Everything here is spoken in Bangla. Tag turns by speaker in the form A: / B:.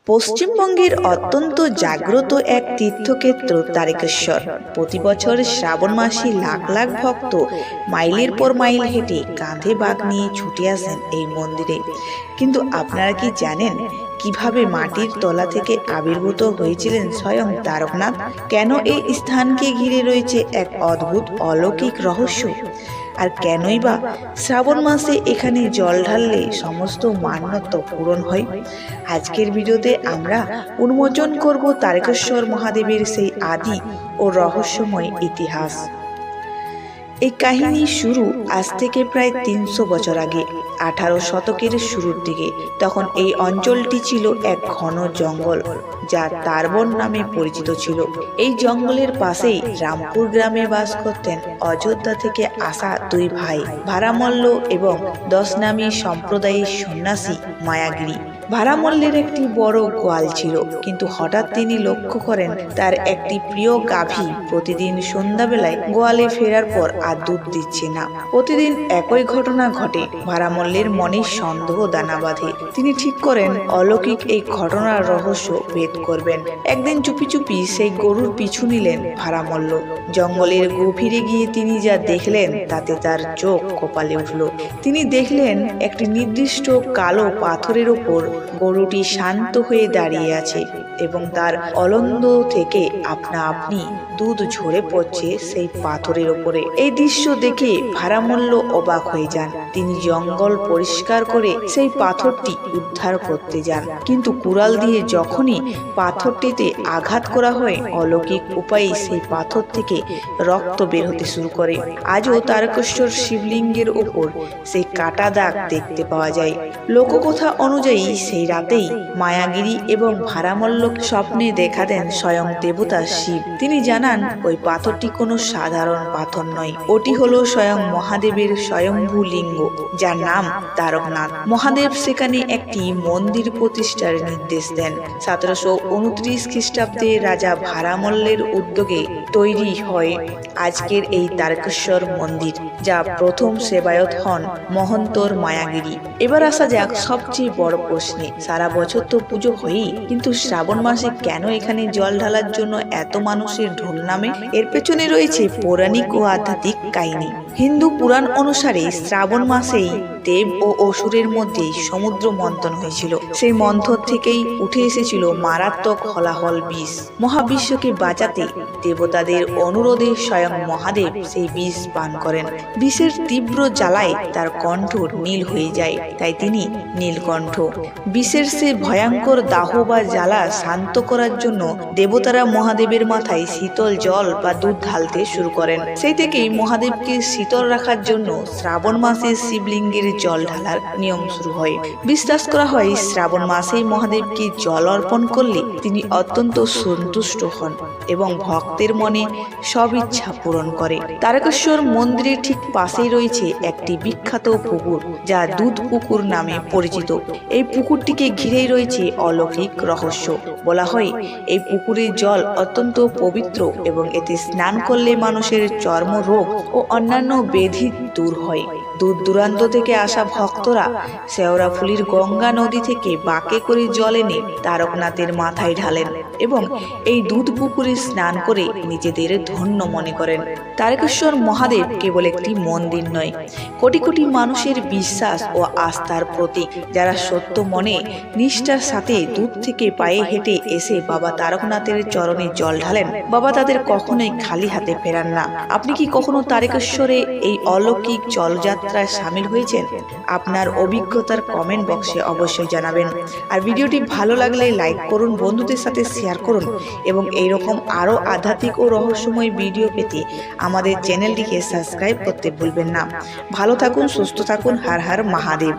A: পশ্চিমবঙ্গের অত্যন্ত জাগ্রত এক তীর্থক্ষেত্র তারকেশ্বর। প্রতি বছর শ্রাবণ মাসে লাখ লাখ ভক্ত মাইলের পর মাইল হেঁটে কাঁধে বাঁক নিয়ে ছুটে আসেন এই মন্দিরে। কিন্তু আপনারা কি জানেন কিভাবে মাটির তলা থেকে আবির্ভূত হয়েছিলেন স্বয়ং তারকনাথ? কেন এই স্থানকে ঘিরে রয়েছে এক অদ্ভুত অলৌকিক রহস্য? আর কেনই বা শ্রাবণ মাসে এখানে জল ঢাললে সমস্ত মান্যত পূরণ হয়? আজকের ভিডিওতে আমরা উন্মোচন করব তারকেশ্বর মহাদেবের সেই আদি ও রহস্যময় ইতিহাস। এই কাহিনী শুরু আজ থেকে প্রায় ৩০০ বছর আগে, ১৮ শতকের শুরুর দিকে। তখন এই অঞ্চলটি ছিল এক ঘন জঙ্গল, যা তারবন নামে পরিচিত ছিল। এই জঙ্গলের পাশেই রামপুর গ্রামে বাস করতেন অযোধ্যা থেকে আসা দুই ভাই, ভারামল্ল এবং দশ নামী সম্প্রদায়ের সন্ন্যাসী মায়াগিরি। ভারামল্লের একটি বড় গোয়াল ছিল, কিন্তু হঠাৎ তিনি লক্ষ্য করেন তার একটি প্রিয় গাভী প্রতিদিন সন্ধ্যাবেলায় গোয়ালে ফেরার পর আর দুধ দিচ্ছে না। প্রতিদিন একই ঘটনা ঘটে। ভারামল্লের মনে সন্দেহ দানা বাঁধে। তিনি ঠিক করেন অলৌকিক এই ঘটনার রহস্য ভেদ করবেন। একদিন চুপি চুপি সেই গরুর পিছু নিলেন ভারামল্ল। জঙ্গলের গভীরে গিয়ে তিনি যা দেখলেন তাতে তার চোখ কপালে উঠল। তিনি দেখলেন একটি নির্দিষ্ট কালো পাথরের ওপর গরুটি শান্ত হয়ে দাঁড়িয়ে আছে এবং তার অলন্দ থেকে আপনা আপনি দুধ ঝরে পড়ছে সেই পাথরের ওপরে। এই দৃশ্য দেখে ভারামল্ল অবাক হয়ে যান। তিনি জঙ্গল পরিষ্কার করে সেই পাথরটি উদ্ধার করতে যান, কিন্তু কুড়াল দিয়ে যখনই পাথরটিতে আঘাত করা হয়, অলৌকিক উপায়ে সেই পাথর থেকে রক্ত বের হতে শুরু করে। আজও তারকেশ্বর শিবলিঙ্গের ওপর সেই কাটা দাগ দেখতে পাওয়া যায়। লোককথা অনুযায়ী সেই রাতেই মায়াগিরি এবং ভারামল্ল স্বপ্নে দেখা দেন স্বয়ং দেবতা শিব। তিনি জানান ওই পাথরটি কোনো সাধারণ পাথর নয়, ওটি হলো স্বয়ং মহাদেবের স্বয়ম্ভু লিঙ্গ, যার নাম তারকনাথ। মহাদেব সেখানে একটি মন্দির প্রতিষ্ঠার নির্দেশ দেন। ১৭২৯ খ্রিস্টাব্দে রাজা ভারামল্লের উদ্যোগে তৈরি হয় আজকের এই তারকেশ্বর মন্দির, যা প্রথম সেবায়ত হন মহন্তর মায়াগিরি। এবার আসা যাক সবচেয়ে বড় প্রশ্নে। সারা বছর তো পুজো হয়ই, কিন্তু শ্রাবণ মাসে কেন এখানে জল ঢালার জন্য এত মানুষের ঢোল নামে? এর পেছনে রয়েছে পৌরাণিক ও আধ্যাত্মিক কাহিনী। হিন্দু পুরাণ অনুসারে শ্রাবণ মাসেই দেব ও অসুরের মধ্যে সমুদ্র মন্থন হয়েছিল। সেই মন্থন থেকেই উঠে এসেছিল মারাত্মক হলাহল বিষ। মহাবিশ্বকে বাঁচাতে দেবতাদের অনুরোধে স্বয়ং মহাদেব সেই বিষ পান করেন। বিষের তীব্র জ্বালায় তার কণ্ঠ নীল হয়ে যায়, তাই তিনি নীলকণ্ঠ। বিষের সে ভয়ঙ্কর দাহ বা জ্বালা শান্ত করার জন্য দেবতারা মহাদেবের মাথায় শীতল জল বা দুধ ঢালতে শুরু করেন। সেই থেকেই মহাদেবকে শীতল রাখার জন্য শ্রাবণ মাসে শিবলিঙ্গের জল ঢালার নিয়ম শুরু হয়। বিশ্বাস করা হয় শ্রাবণ মাসেই মহাদেবকে জল অর্পণ করলে তিনি অত্যন্ত সন্তুষ্ট হন এবং ভক্তের মনে সব ইচ্ছা পূরণ করে। তারকেশ্বর মন্দিরের ঠিক পাশেই রয়েছে একটি বিখ্যাত পুকুর, যা দুধ পুকুর নামে পরিচিত। এই পুকুরটিকে ঘিরেই রয়েছে অলৌকিক রহস্য। বলা হয় এই পুকুরের জল অত্যন্ত পবিত্র এবং এতে স্নান করলে মানুষের চর্মরোগ ও অন্যান্য ব্যাধি দূর হয়। দূর দূরান্ত থেকে আসা ভক্তরা শেওড়াফুলির গঙ্গা নদী থেকে বাঁকে করে জল এনে তারকনাথের মাথায় ঢালেন এবং এই দুধ পুকুরে স্নান করে নিজেদের ধন্য মনে করেন। তারকেশ্বর মহাদেব কেবল একটি মন্দির নয়, কোটি কোটি মানুষের বিশ্বাস ও আস্থার প্রতীক। যারা সত্য মনে নিষ্ঠার সাথে দূর থেকে পায়ে হেঁটে এসে বাবা তারকনাথের চরণে জল ঢালেন, বাবা তাদের কখনোই খালি হাতে ফেরান না। আপনি কি কখনো তারকেশ্বরে এই অলৌকিক জলযাত্রায় সামিল হয়েছেন? আপনার অভিজ্ঞতার কমেন্ট বক্সে অবশ্যই জানাবেন। আর ভিডিওটি ভালো লাগলে লাইক করুন, বন্ধুদের সাথে শেয়ার করুন এবং এইরকম আরও আধ্যাত্মিক ও রহস্যময় ভিডিও পেতে আমাদের চ্যানেলটিকে সাবস্ক্রাইব করতে ভুলবেন না। ভালো থাকুন, সুস্থ থাকুন। হর হর মহাদেব।